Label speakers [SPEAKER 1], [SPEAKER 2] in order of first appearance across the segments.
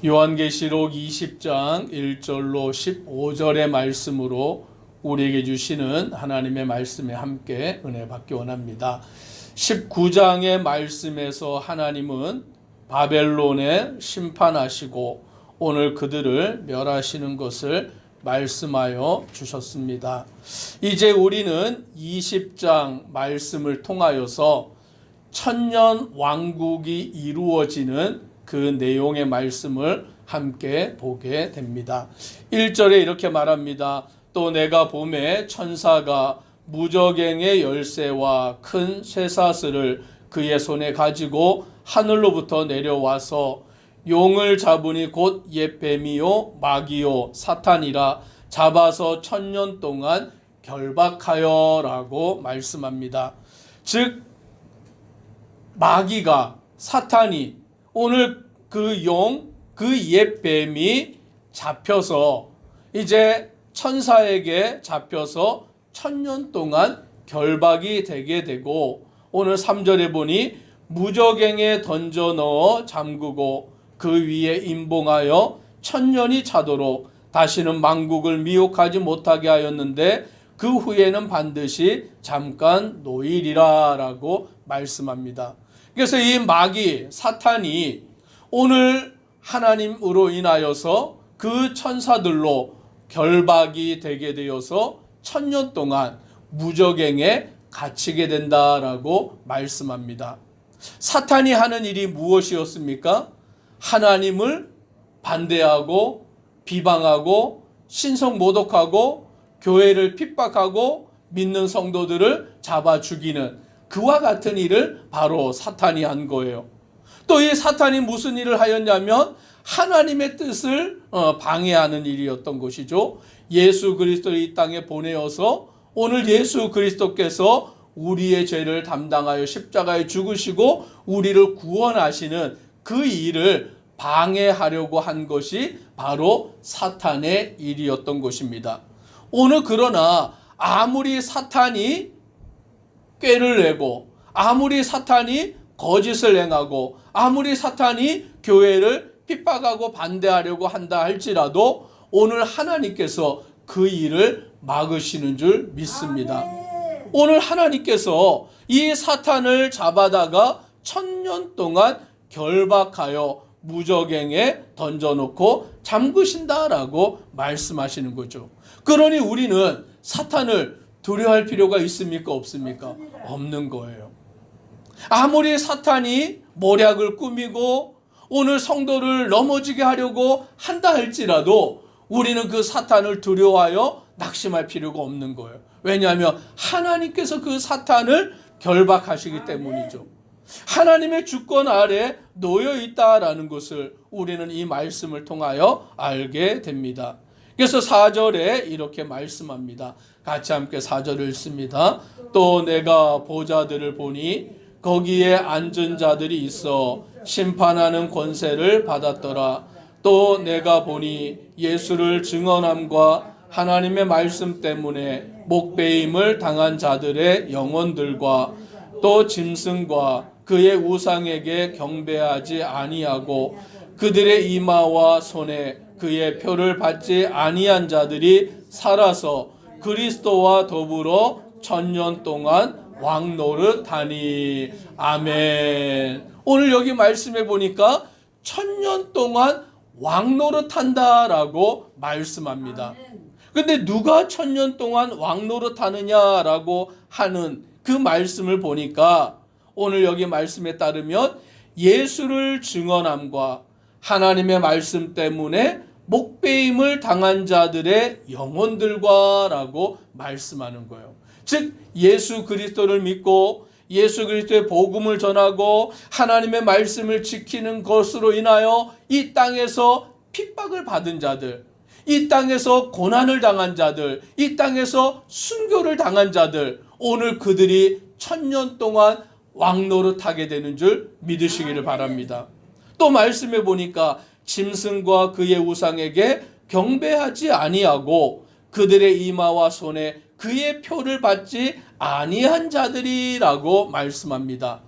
[SPEAKER 1] 요한계시록 20장 1절로 15절의 말씀으로 우리에게 주시는 하나님의 말씀에 함께 은혜 받기 원합니다. 19장의 말씀에서 하나님은 바벨론에 심판하시고 오늘 그들을 멸하시는 것을 말씀하여 주셨습니다. 이제 우리는 20장 말씀을 통하여서 천년 왕국이 이루어지는 그 내용의 말씀을 함께 보게 됩니다. 1절에 이렇게 말합니다. 또 내가 보매 천사가 무저갱의 열쇠와 큰 쇠사슬을 그의 손에 가지고 하늘로부터 내려와서 용을 잡으니 곧 옛 뱀이요 마귀요 사탄이라 잡아서 천년 동안 결박하여 라고 말씀합니다. 즉 마귀가 사탄이 오늘 그 용, 그 옛 뱀이 잡혀서 이제 천사에게 잡혀서 천년 동안 결박이 되게 되고 오늘 3절에 보니 무저갱에 던져 넣어 잠그고 그 위에 임봉하여 천년이 차도록 다시는 만국을 미혹하지 못하게 하였는데 그 후에는 반드시 잠깐 노일이라 라고 말씀합니다. 그래서 이 마귀 사탄이 오늘 하나님으로 인하여서 그 천사들로 결박이 되게 되어서 천년 동안 무저갱에 갇히게 된다라고 말씀합니다. 사탄이 하는 일이 무엇이었습니까? 하나님을 반대하고 비방하고 신성 모독하고 교회를 핍박하고 믿는 성도들을 잡아 죽이는 그와 같은 일을 바로 사탄이 한 거예요. 또 이 사탄이 무슨 일을 하였냐면 하나님의 뜻을 방해하는 일이었던 것이죠. 예수 그리스도를 이 땅에 보내어서 오늘 예수 그리스도께서 우리의 죄를 담당하여 십자가에 죽으시고 우리를 구원하시는 그 일을 방해하려고 한 것이 바로 사탄의 일이었던 것입니다. 오늘 그러나 아무리 사탄이 꾀를 내고 아무리 사탄이 거짓을 행하고 아무리 사탄이 교회를 핍박하고 반대하려고 한다 할지라도 오늘 하나님께서 그 일을 막으시는 줄 믿습니다. 오늘 하나님께서 이 사탄을 잡아다가 천년 동안 결박하여 무저갱에 던져놓고 잠그신다라고 말씀하시는 거죠. 그러니 우리는 사탄을 두려워할 필요가 있습니까? 없습니까? 없는 거예요. 아무리 사탄이 모략을 꾸미고 오늘 성도를 넘어지게 하려고 한다 할지라도 우리는 그 사탄을 두려워하여 낙심할 필요가 없는 거예요. 왜냐하면 하나님께서 그 사탄을 결박하시기 때문이죠. 하나님의 주권 아래 놓여 있다라는 것을 우리는 이 말씀을 통하여 알게 됩니다. 그래서 4절에 이렇게 말씀합니다. 같이 함께 4절을 읽습니다. 또 내가 보좌들을 보니 거기에 앉은 자들이 있어 심판하는 권세를 받았더라. 또 내가 보니 예수를 증언함과 하나님의 말씀 때문에 목배임을 당한 자들의 영혼들과 또 짐승과 그의 우상에게 경배하지 아니하고 그들의 이마와 손에 그의 표를 받지 아니한 자들이 살아서 그리스도와 더불어 천년 동안 왕노릇하니. 아멘. 오늘 여기 말씀해 보니까 천년 동안 왕노릇한다라고 말씀합니다. 근데 누가 천년 동안 왕노릇하느냐라고 하는 그 말씀을 보니까 오늘 여기 말씀에 따르면 예수를 증언함과 하나님의 말씀 때문에 목배임을 당한 자들의 영혼들과 라고 말씀하는 거예요. 즉 예수 그리스도를 믿고 예수 그리스도의 복음을 전하고 하나님의 말씀을 지키는 것으로 인하여 이 땅에서 핍박을 받은 자들, 이 땅에서 고난을 당한 자들, 이 땅에서 순교를 당한 자들, 오늘 그들이 천년 동안 왕노릇하게 되는 줄 믿으시기를 바랍니다. 또 말씀해 보니까 짐승과 그의 우상에게 경배하지 아니하고 그들의 이마와 손에 그의 표를 받지 아니한 자들이라고 말씀합니다.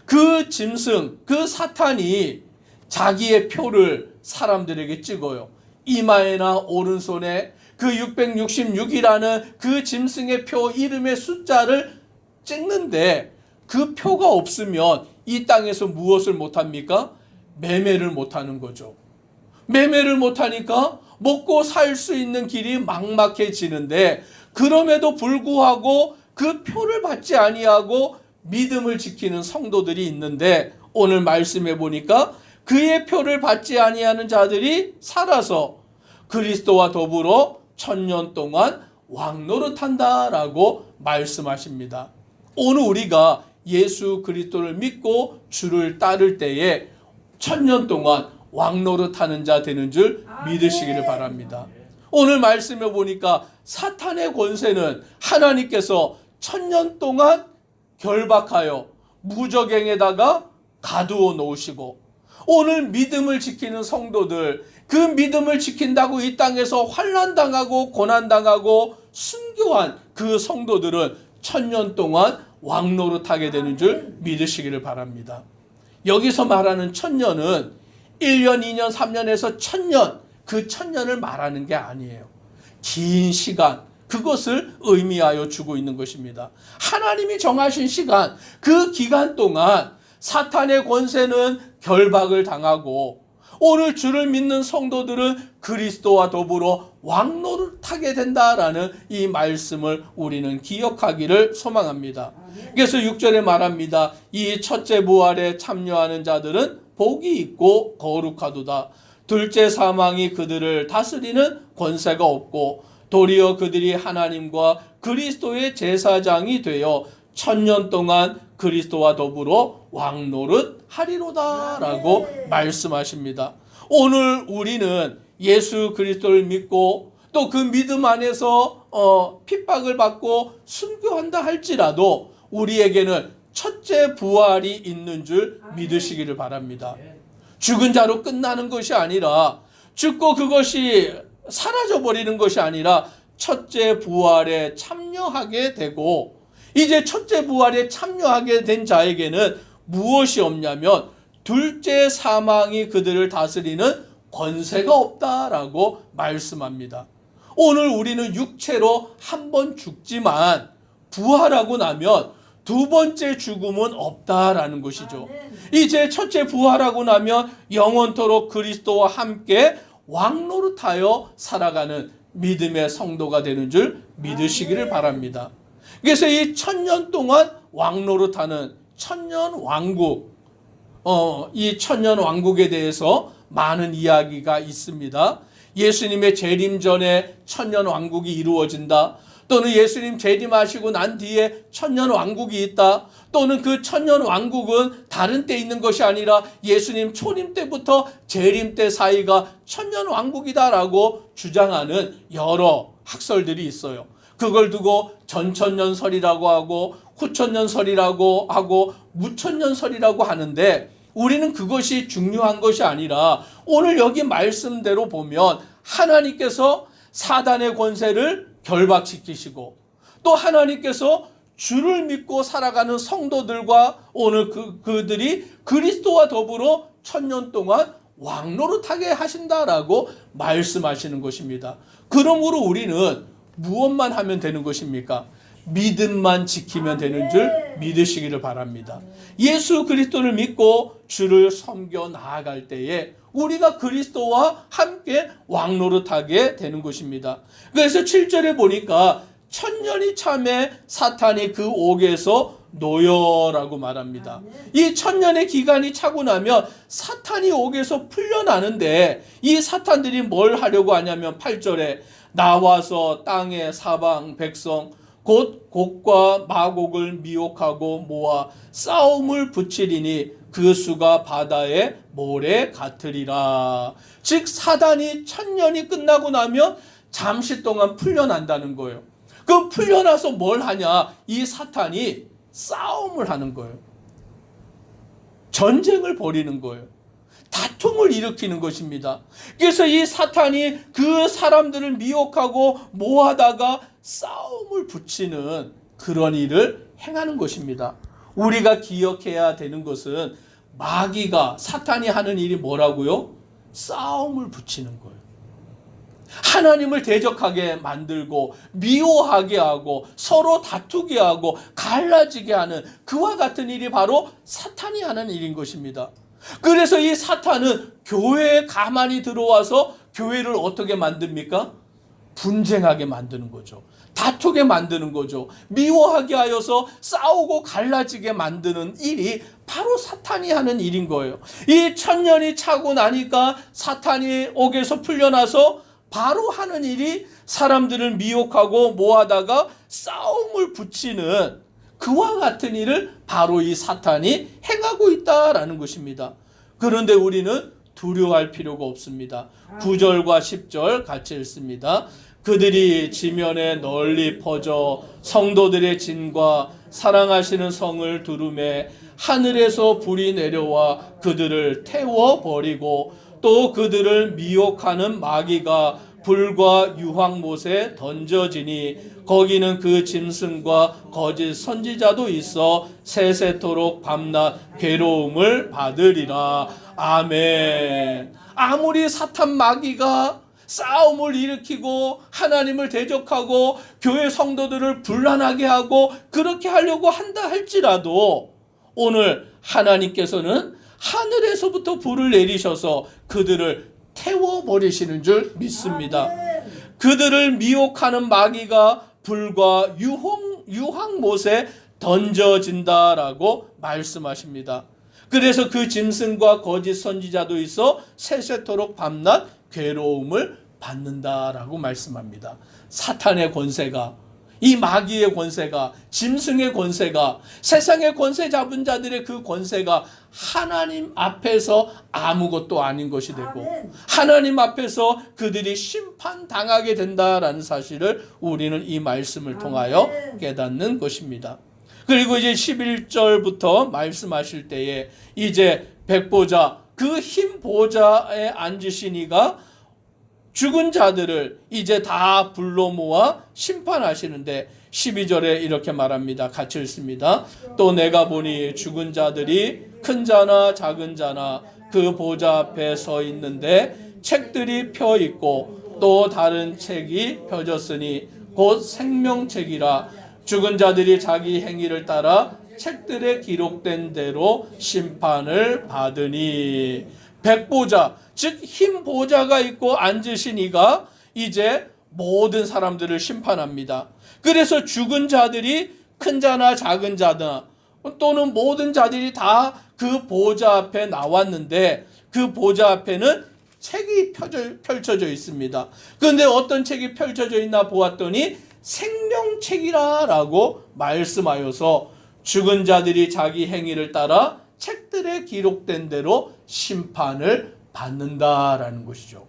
[SPEAKER 1] 그 짐승, 그 사탄이 자기의 표를 사람들에게 찍어요. 이마에나 오른손에 그 666이라는 그 짐승의 표 이름의 숫자를 찍는데 그 표가 없으면 이 땅에서 무엇을 못합니까? 매매를 못하는 거죠. 매매를 못하니까 먹고 살 수 있는 길이 막막해지는데 그럼에도 불구하고 그 표를 받지 아니하고 믿음을 지키는 성도들이 있는데 오늘 말씀해 보니까 그의 표를 받지 아니하는 자들이 살아서 그리스도와 더불어 1000년 동안 왕노릇한다라고 말씀하십니다. 오늘 우리가 예수 그리스도를 믿고 주를 따를 때에 1000년 동안 왕노릇하는 자 되는 줄 믿으시기를 바랍니다. 오늘 말씀해 보니까 사탄의 권세는 하나님께서 1000년 동안 결박하여 무저갱에다가 가두어 놓으시고 오늘 믿음을 지키는 성도들 그 믿음을 지킨다고 이 땅에서 환난당하고 고난당하고 순교한 그 성도들은 1000년 동안 왕노릇하게 되는 줄 믿으시기를 바랍니다. 여기서 말하는 1000년은 1년, 2년, 3년에서 1000년 그 1000년을 말하는 게 아니에요. 긴 시간 그것을 의미하여 주고 있는 것입니다. 하나님이 정하신 시간 그 기간 동안 사탄의 권세는 결박을 당하고 오늘 주를 믿는 성도들은 그리스도와 더불어 왕노릇하게 된다라는 이 말씀을 우리는 기억하기를 소망합니다. 그래서 6절에 말합니다. 이 첫째 부활에 참여하는 자들은 복이 있고 거룩하도다. 둘째 사망이 그들을 다스리는 권세가 없고 도리어 그들이 하나님과 그리스도의 제사장이 되어 1000년 동안 그리스도와 더불어 왕노릇하리로다 라고 말씀하십니다. 오늘 우리는 예수 그리스도를 믿고 또 그 믿음 안에서 핍박을 받고 순교한다 할지라도 우리에게는 첫째 부활이 있는 줄 믿으시기를 바랍니다. 죽은 자로 끝나는 것이 아니라 죽고 그것이 사라져버리는 것이 아니라 첫째 부활에 참여하게 되고 이제 첫째 부활에 참여하게 된 자에게는 무엇이 없냐면 둘째 사망이 그들을 다스리는 권세가 없다라고 말씀합니다. 오늘 우리는 육체로 한 번 죽지만 부활하고 나면 두 번째 죽음은 없다라는 것이죠. 이제 첫째 부활하고 나면 영원토록 그리스도와 함께 왕노릇하여 살아가는 믿음의 성도가 되는 줄 믿으시기를 바랍니다. 그래서 이 1000년 동안 왕노릇하는 1000년 왕국, 이 1000년 왕국에 대해서 많은 이야기가 있습니다. 예수님의 재림 전에 1000년 왕국이 이루어진다. 또는 예수님 재림하시고 난 뒤에 1000년 왕국이 있다. 또는 그 1000년 왕국은 다른 때 있는 것이 아니라 예수님 초림 때부터 재림 때 사이가 1000년 왕국이다라고 주장하는 여러 학설들이 있어요. 그걸 두고 전천년설이라고 하고 후천년설이라고 하고 무천년설이라고 하는데 우리는 그것이 중요한 것이 아니라 오늘 여기 말씀대로 보면 하나님께서 사단의 권세를 결박시키시고 또 하나님께서 주를 믿고 살아가는 성도들과 오늘 그들이 그리스도와 더불어 1000년 동안 왕노릇하게 하신다라고 말씀하시는 것입니다. 그러므로 우리는 무엇만 하면 되는 것입니까? 믿음만 지키면 되는 줄 믿으시기를 바랍니다. 예수 그리스도를 믿고 주를 섬겨 나아갈 때에 우리가 그리스도와 함께 왕노릇하게 되는 것입니다. 그래서 7절에 보니까 1000년이 참에 사탄이 그 옥에서 노여라고 말합니다. 이 1000년의 기간이 차고 나면 사탄이 옥에서 풀려나는데 이 사탄들이 뭘 하려고 하냐면 8절에 나와서 땅의 사방 백성 곧 곡과 마곡을 미혹하고 모아 싸움을 붙이리니 그 수가 바다의 모래 같으리라. 즉 사단이 1000년이 끝나고 나면 잠시 동안 풀려난다는 거예요. 그 풀려나서 뭘 하냐? 이 사탄이 싸움을 하는 거예요. 전쟁을 벌이는 거예요. 다툼을 일으키는 것입니다. 그래서 이 사탄이 그 사람들을 미혹하고 모아다가 싸움을 붙이는 그런 일을 행하는 것입니다. 우리가 기억해야 되는 것은 마귀가 사탄이 하는 일이 뭐라고요? 싸움을 붙이는 거예요. 하나님을 대적하게 만들고 미워하게 하고 서로 다투게 하고 갈라지게 하는 그와 같은 일이 바로 사탄이 하는 일인 것입니다. 그래서 이 사탄은 교회에 가만히 들어와서 교회를 어떻게 만듭니까? 분쟁하게 만드는 거죠. 다투게 만드는 거죠. 미워하게 하여서 싸우고 갈라지게 만드는 일이 바로 사탄이 하는 일인 거예요. 이 천년이 차고 나니까 사탄이 옥에서 풀려나서 바로 하는 일이 사람들을 미혹하고 모아다가 싸움을 붙이는 그와 같은 일을 바로 이 사탄이 행하고 있다라는 것입니다. 그런데 우리는 두려워할 필요가 없습니다. 9절과 10절 같이 읽습니다. 그들이 지면에 널리 퍼져 성도들의 진과 사랑하시는 성을 두루매 하늘에서 불이 내려와 그들을 태워버리고 또 그들을 미혹하는 마귀가 불과 유황못에 던져지니 거기는 그 짐승과 거짓 선지자도 있어 세세토록 밤낮 괴로움을 받으리라. 아멘. 아무리 사탄 마귀가 싸움을 일으키고 하나님을 대적하고 교회 성도들을 분란하게 하고 그렇게 하려고 한다 할지라도 오늘 하나님께서는 하늘에서부터 불을 내리셔서 그들을 태워버리시는 줄 믿습니다. 그들을 미혹하는 마귀가 불과 유황못에 던져진다라고 말씀하십니다. 그래서 그 짐승과 거짓 선지자도 있어 세세토록 밤낮 괴로움을 받는다라고 말씀합니다. 사탄의 권세가, 이 마귀의 권세가, 짐승의 권세가, 세상의 권세 잡은 자들의 그 권세가 하나님 앞에서 아무것도 아닌 것이 되고 하나님 앞에서 그들이 심판당하게 된다라는 사실을 우리는 이 말씀을 통하여 깨닫는 것입니다. 그리고 이제 11절부터 말씀하실 때에 이제 백보자, 그 흰 보좌에 앉으신 이가 죽은 자들을 이제 다 불러 모아 심판하시는데 12절에 이렇게 말합니다. 같이 읽습니다. 또 내가 보니 죽은 자들이 큰 자나 작은 자나 그 보좌 앞에 서 있는데 책들이 펴 있고 또 다른 책이 펴졌으니 곧 생명책이라. 죽은 자들이 자기 행위를 따라 책들에 기록된 대로 심판을 받으니. 백보자, 즉 흰 보좌가 있고 앉으신 이가 이제 모든 사람들을 심판합니다. 그래서 죽은 자들이 큰 자나 작은 자나 또는 모든 자들이 다 그 보좌 앞에 나왔는데 그 보좌 앞에는 책이 펼쳐져 있습니다. 그런데 어떤 책이 펼쳐져 있나 보았더니 생명책이라고 말씀하여서 죽은 자들이 자기 행위를 따라 책들에 기록된 대로 심판을 받는다라는 것이죠.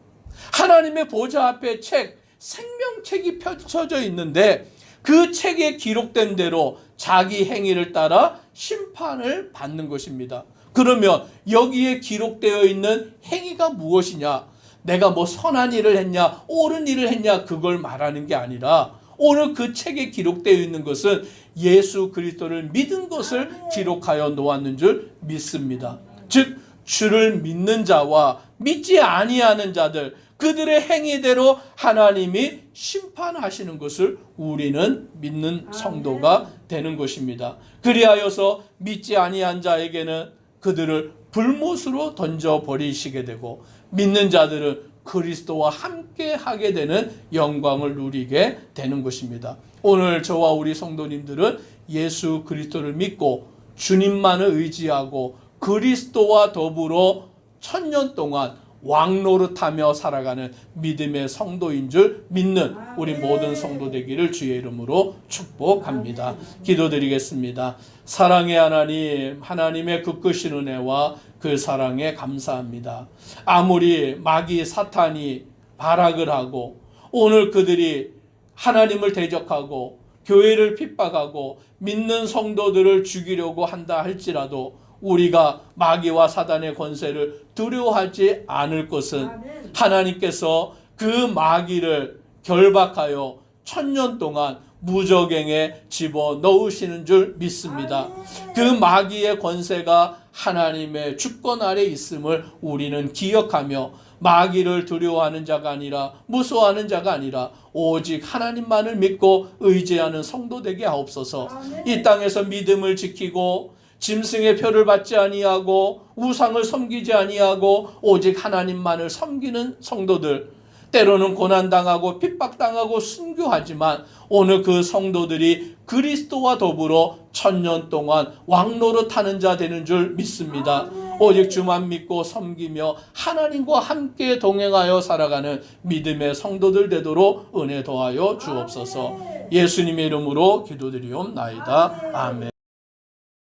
[SPEAKER 1] 하나님의 보좌 앞에 책, 생명책이 펼쳐져 있는데 그 책에 기록된 대로 자기 행위를 따라 심판을 받는 것입니다. 그러면 여기에 기록되어 있는 행위가 무엇이냐? 내가 뭐 선한 일을 했냐, 옳은 일을 했냐, 그걸 말하는 게 아니라 오늘 그 책에 기록되어 있는 것은 예수 그리스도를 믿은 것을 기록하여 놓았는 줄 믿습니다. 즉 주를 믿는 자와 믿지 아니하는 자들, 그들의 행위대로 하나님이 심판하시는 것을 우리는 믿는 성도가 되는 것입니다. 그리하여서 믿지 아니한 자에게는 그들을 불못으로 던져버리시게 되고 믿는 자들은 그리스도와 함께 하게 되는 영광을 누리게 되는 것입니다. 오늘 저와 우리 성도님들은 예수 그리스도를 믿고 주님만을 의지하고 그리스도와 더불어 천년 동안 왕노릇하며 살아가는 믿음의 성도인 줄 믿는 우리 모든 성도 되기를 주의 이름으로 축복합니다. 기도드리겠습니다. 사랑의 하나님, 하나님의 그 크신 은혜와 그 사랑에 감사합니다. 아무리 마귀 사탄이 발악을 하고 오늘 그들이 하나님을 대적하고 교회를 핍박하고 믿는 성도들을 죽이려고 한다 할지라도 우리가 마귀와 사단의 권세를 두려워하지 않을 것은 하나님께서 그 마귀를 결박하여 천년 동안 무저갱에 집어넣으시는 줄 믿습니다. 그 마귀의 권세가 하나님의 주권 아래 있음을 우리는 기억하며 마귀를 두려워하는 자가 아니라 무서워하는 자가 아니라 오직 하나님만을 믿고 의지하는 성도 되게 하옵소서. 이 땅에서 믿음을 지키고 짐승의 표를 받지 아니하고 우상을 섬기지 아니하고 오직 하나님만을 섬기는 성도들, 때로는 고난당하고 핍박당하고 순교하지만 오늘 그 성도들이 그리스도와 더불어 1000년 동안 왕노릇하는 자 되는 줄 믿습니다. 오직 주만 믿고 섬기며 하나님과 함께 동행하여 살아가는 믿음의 성도들 되도록 은혜 더하여 주옵소서. 예수님의 이름으로 기도드리옵나이다. 아멘.